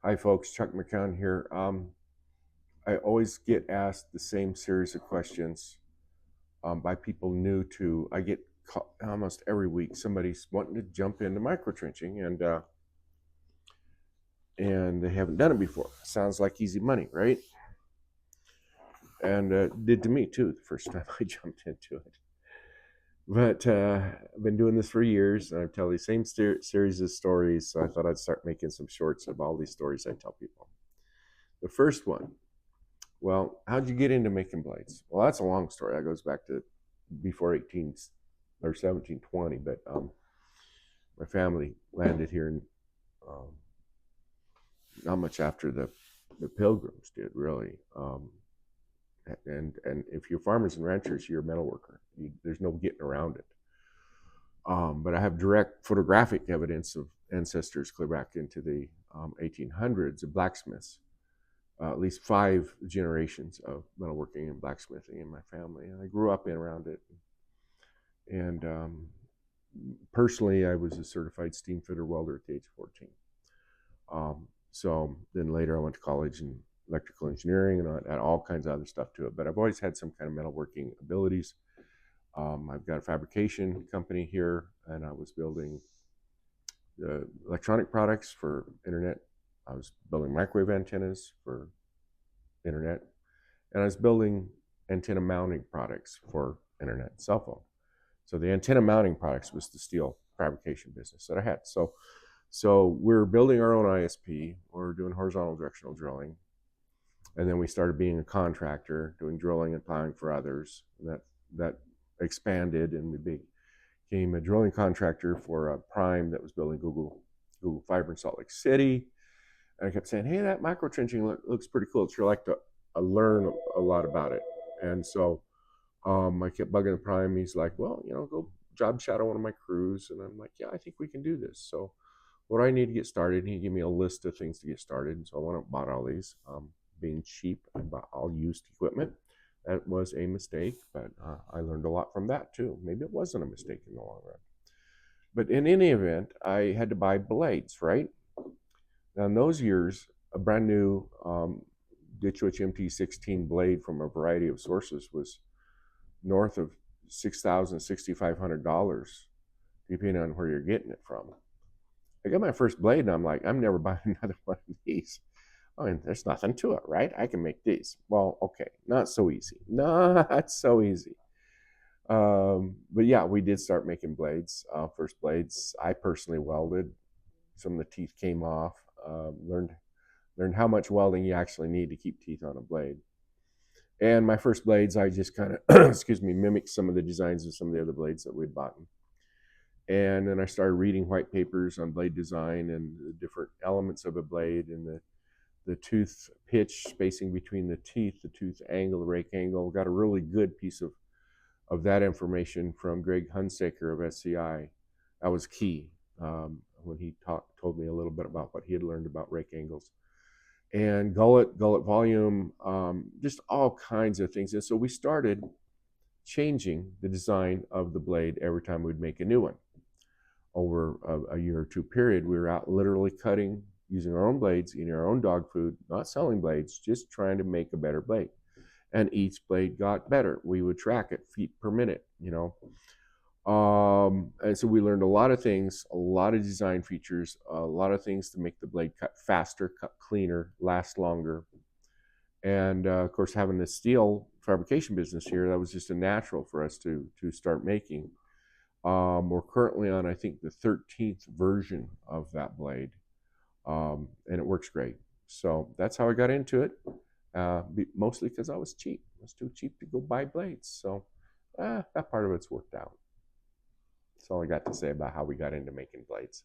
Hi folks, Chuck McCown here. I always get asked the same series of questions by people new to, I get almost every week, somebody's wanting to jump into microtrenching and they haven't done it before. Sounds like easy money, right? And it did to me too, the first time I jumped into it. But I've been doing this for years and I tell these same series of stories. So I thought I'd start making some shorts of all these stories I tell people. The first one, well, how'd you get into making blades? Well, that's a long story. That goes back to before 18 or 1720. But my family landed here in not much after the Pilgrims did, really. And if you're farmers and ranchers, you're a metal worker. There's no getting around it. But I have direct photographic evidence of ancestors clear back into the 1800s of blacksmiths. At least 5 generations of metalworking and blacksmithing in my family. And I grew up around it. And personally, I was a certified steam fitter welder at the age of 14. So then later I went to college in electrical engineering and I had all kinds of other stuff to it. But I've always had some kind of metalworking abilities. I've got a fabrication company here, and I was building electronic products for internet. I was building microwave antennas for internet, and I was building antenna mounting products for internet and cell phone. So the antenna mounting products was the steel fabrication business that I had. So we're building our own ISP, we're doing horizontal directional drilling, and then we started being a contractor, doing drilling and plowing for others. And that expanded, and we became a drilling contractor for a prime that was building Google Fiber in Salt Lake City. And I kept saying, hey, that microtrenching looks pretty cool. I'd sure like to learn a lot about it. And so I kept bugging the prime. He's like, well, go job shadow one of my crews. And I'm like, yeah, I think we can do this. So what do I need to get started? And he gave me a list of things to get started. And so I went and bought all these. Being cheap, I bought all used equipment. That was a mistake, but I learned a lot from that too. Maybe it wasn't a mistake in the long run. But in any event, I had to buy blades, right? Now in those years, a brand new Ditch Witch MT16 blade from a variety of sources was north of $6,000, $6,500, depending on where you're getting it from. I got my first blade and I'm like, I'm never buying another one of these. I mean, there's nothing to it, right? I can make these. Well, okay, not so easy. Not so easy. But yeah, we did start making blades. First blades, I personally welded. Some of the teeth came off. Learned how much welding you actually need to keep teeth on a blade. And my first blades, I just kind of, mimicked some of the designs of some of the other blades that we'd bought. And then I started reading white papers on blade design and the different elements of a blade and the tooth pitch, spacing between the teeth, the tooth angle, the rake angle. Got a really good piece of that information from Greg Hunsaker of SCI. That was key when he told me a little bit about what he had learned about rake angles. And gullet volume, just all kinds of things. And so we started changing the design of the blade every time we'd make a new one. Over a year or two period, we were out literally cutting, using our own blades, eating our own dog food, not selling blades, just trying to make a better blade. And each blade got better. We would track it feet per minute, and so we learned a lot of things, a lot of design features, a lot of things to make the blade cut faster, cut cleaner, last longer. And of course, having the steel fabrication business here, that was just a natural for us to start making. We're currently on, I think, the 13th version of that blade, and it works great. So that's how I got into it, mostly because I was cheap. It was too cheap to go buy blades. So that part of it's worked out. That's all I got to say about how we got into making blades.